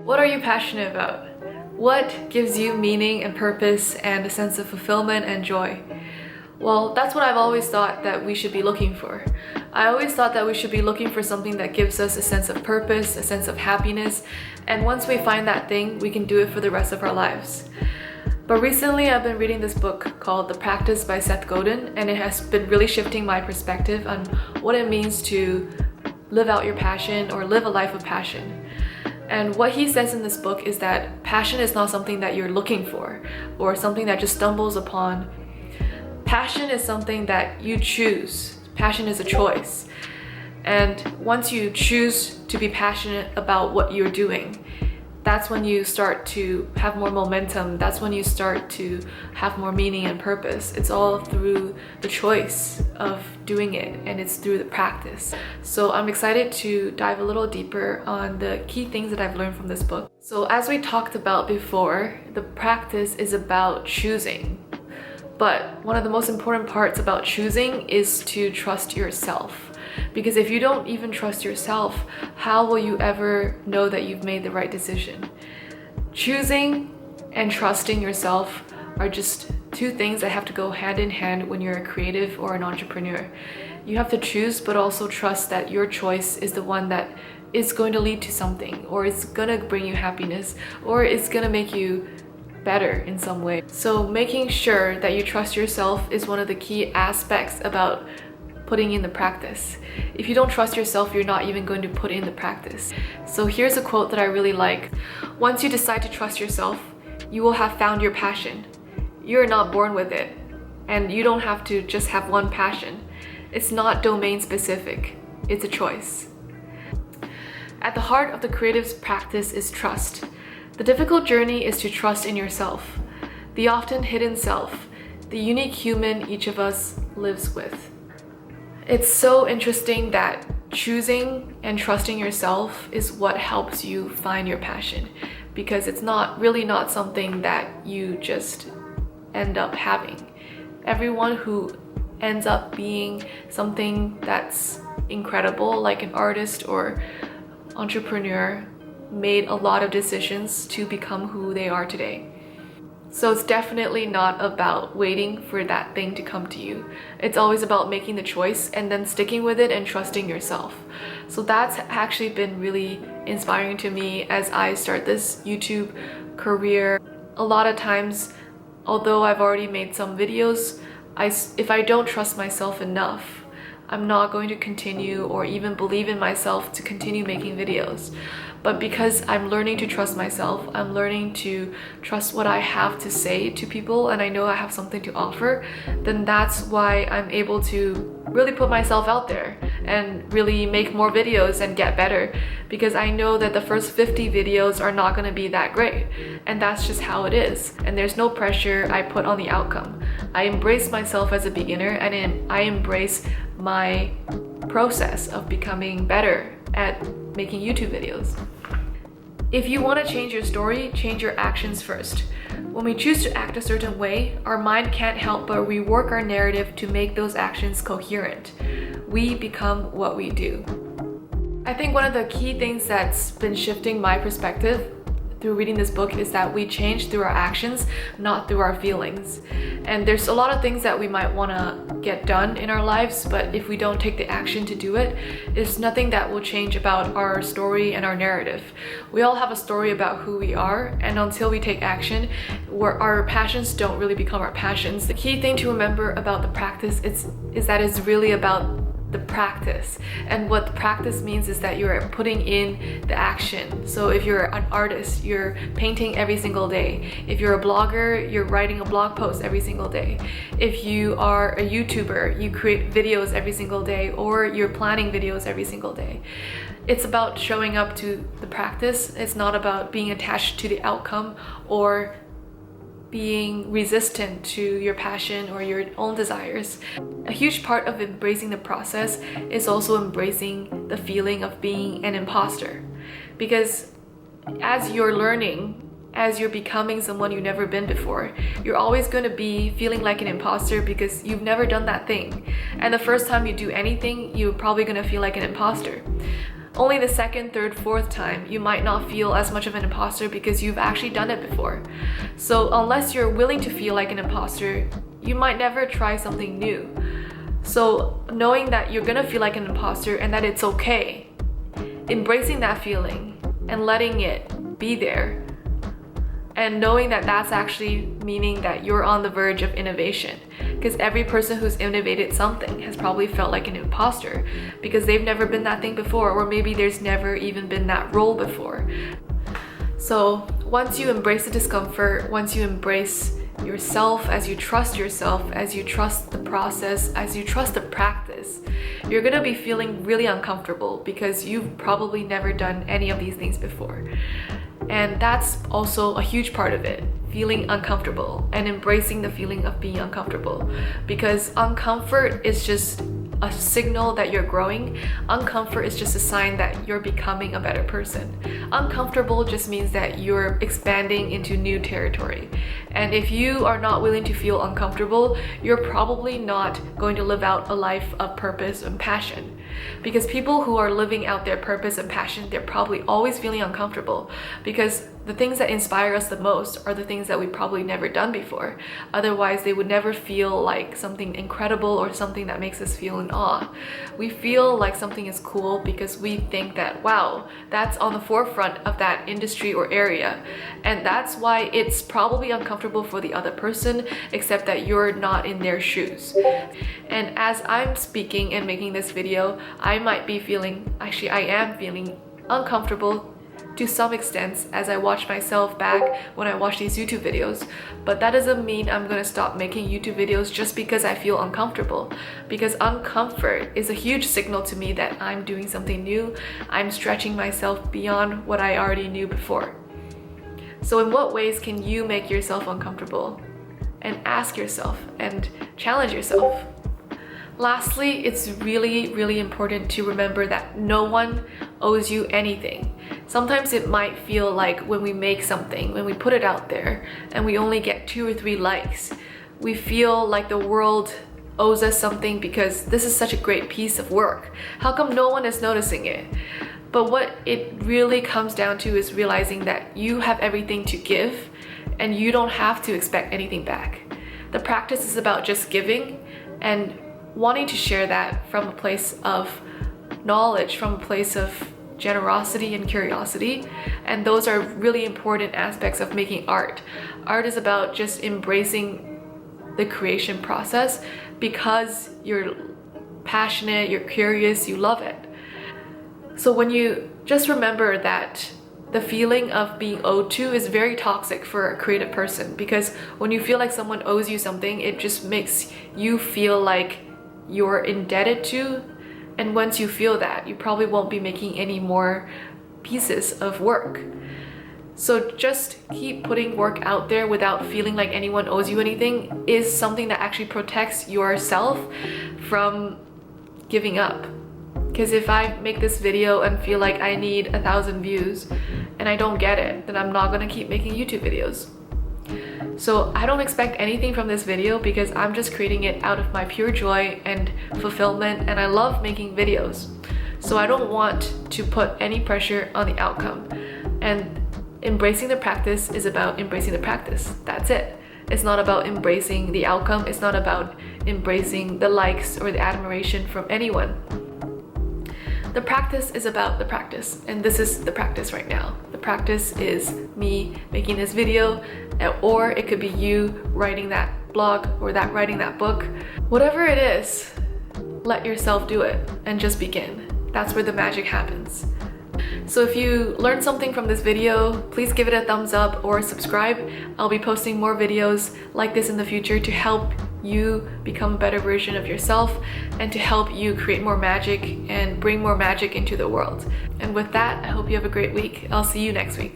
What are you passionate about? What gives you meaning and purpose and a sense of fulfillment and joy? Well, that's what I've always thought that we should be looking for. I always thought that we should be looking for something that gives us a sense of purpose, a sense of happiness, and once we find that thing, we can do it for the rest of our lives. But recently I've been reading this book called The Practice by Seth Godin, and it has been really shifting my perspective on what it means to live out your passion or live a life of passion. And what he says in this book is that passion is not something that you're looking for or something that just stumbles upon. Passion is something that you choose. Passion is a choice. And once you choose to be passionate about what you're doing, that's when you start to have more momentum. That's when you start to have more meaning and purpose. It's all through the choice of doing it, and it's through the practice. So I'm excited to dive a little deeper on the key things that I've learned from this book. So as we talked about before, the practice is about choosing. But one of the most important parts about choosing is to trust yourself. Because if you don't even trust yourself, how will you ever know that you've made the right decision? Choosing and trusting yourself are just two things that have to go hand in hand when you're a creative or an entrepreneur. You have to choose, but also trust that your choice is the one that is going to lead to something, or it's gonna bring you happiness, or it's gonna make you better in some way. So making sure that you trust yourself is one of the key aspects about putting in the practice. If you don't trust yourself, you're not even going to put in the practice. So here's a quote that I really like. Once you decide to trust yourself, you will have found your passion. You're not born with it, and you don't have to just have one passion. It's not domain specific, it's a choice. At the heart of the creative's practice is trust. The difficult journey is to trust in yourself, the often hidden self, the unique human each of us lives with. It's so interesting that choosing and trusting yourself is what helps you find your passion, because it's not something that you just end up having. Everyone who ends up being something that's incredible, like an artist or entrepreneur, made a lot of decisions to become who they are today. So it's definitely not about waiting for that thing to come to you. It's always about making the choice and then sticking with it and trusting yourself. So that's actually been really inspiring to me as I start this YouTube career. A lot of times, although I've already made some videos, if I don't trust myself enough, I'm not going to continue or even believe in myself to continue making videos. But because I'm learning to trust myself, I'm learning to trust what I have to say to people, and I know I have something to offer, then that's why I'm able to really put myself out there and really make more videos and get better, because I know that the first 50 videos are not going to be that great, and that's just how it is, and there's no pressure I put on the outcome. I embrace myself as a beginner, and I embrace my process of becoming better at making YouTube videos. If you want to change your story, change your actions first. When we choose to act a certain way, our mind can't help but rework our narrative to make those actions coherent. We become what we do. I think one of the key things that's been shifting my perspective through reading this book is that we change through our actions, not through our feelings. And there's a lot of things that we might want to get done in our lives, but if we don't take the action to do it, there's nothing that will change about our story and our narrative. We all have a story about who we are, and until we take action, our passions don't really become our passions. The key thing to remember about the practice is that it's really about the practice, and what the practice means is that you're putting in the action. So if you're an artist, you're painting every single day. If you're a blogger, you're writing a blog post every single day. If you are a YouTuber, you create videos every single day, or you're planning videos every single day. It's about showing up to the practice. It's not about being attached to the outcome or being resistant to your passion or your own desires. A huge part of embracing the process is also embracing the feeling of being an imposter. Because as you're learning, as you're becoming someone you've never been before, you're always going to be feeling like an imposter because you've never done that thing. And the first time you do anything, you're probably going to feel like an imposter. only the second, third, fourth time, you might not feel as much of an imposter because you've actually done it before. So unless you're willing to feel like an imposter, you might never try something new. So knowing that you're gonna feel like an imposter and that it's okay, embracing that feeling and letting it be there, and knowing that that's actually meaning that you're on the verge of innovation. Because every person who's innovated something has probably felt like an imposter because they've never been that thing before, or maybe there's never even been that role before. So once you embrace the discomfort, once you embrace yourself, as you trust the process, as you trust the practice, you're gonna be feeling really uncomfortable because you've probably never done any of these things before. And that's also a huge part of it, feeling uncomfortable and embracing the feeling of being uncomfortable. Because uncomfort is just a signal that you're growing. Uncomfort is just a sign that you're becoming a better person. Uncomfortable just means that you're expanding into new territory. And if you are not willing to feel uncomfortable, you're probably not going to live out a life of purpose and passion. Because people who are living out their purpose and passion, they're probably always feeling uncomfortable, because the things that inspire us the most are the things that we've probably never done before. Otherwise, they would never feel like something incredible or something that makes us feel in awe. We feel like something is cool because we think that, wow, that's on the forefront of that industry or area. And that's why it's probably uncomfortable for the other person, except that you're not in their shoes. And as I'm speaking and making this video, I might be feeling, actually I am feeling uncomfortable to some extent as I watch myself back when I watch these YouTube videos. But that doesn't mean I'm gonna stop making YouTube videos just because I feel uncomfortable. Because uncomfort is a huge signal to me that I'm doing something new. I'm stretching myself beyond what I already knew before. So in what ways can you make yourself uncomfortable? And ask yourself and challenge yourself. Lastly, it's really, really important to remember that no one owes you anything. Sometimes it might feel like when we make something, when we put it out there and we only get 2 or 3 likes, we feel like the world owes us something because this is such a great piece of work. How come no one is noticing it? But what it really comes down to is realizing that you have everything to give and you don't have to expect anything back. The practice is about just giving and wanting to share that from a place of knowledge, from a place of generosity and curiosity. And those are really important aspects of making art. Art is about just embracing the creation process because you're passionate, you're curious, you love it. So when you just remember that the feeling of being owed to is very toxic for a creative person, because when you feel like someone owes you something, it just makes you feel like you're indebted to. And once you feel that, you probably won't be making any more pieces of work. So just keep putting work out there without feeling like anyone owes you anything is something that actually protects yourself from giving up. Because if I make this video and feel like I need 1,000 views and I don't get it, then I'm not gonna keep making YouTube videos. So I don't expect anything from this video because I'm just creating it out of my pure joy and fulfillment, and I love making videos. So I don't want to put any pressure on the outcome. And embracing the practice is about embracing the practice. That's it. It's not about embracing the outcome. It's not about embracing the likes or the admiration from anyone. The practice is about the practice, and this is the practice right now. The practice is me making this video, or it could be you writing that blog or that writing that book. Whatever it is, let yourself do it and just begin. That's where the magic happens. So if you learned something from this video, please give it a thumbs up or subscribe. I'll be posting more videos like this in the future to help you become a better version of yourself and to help you create more magic and bring more magic into the world. And with that, I hope you have a great week. I'll see you next week.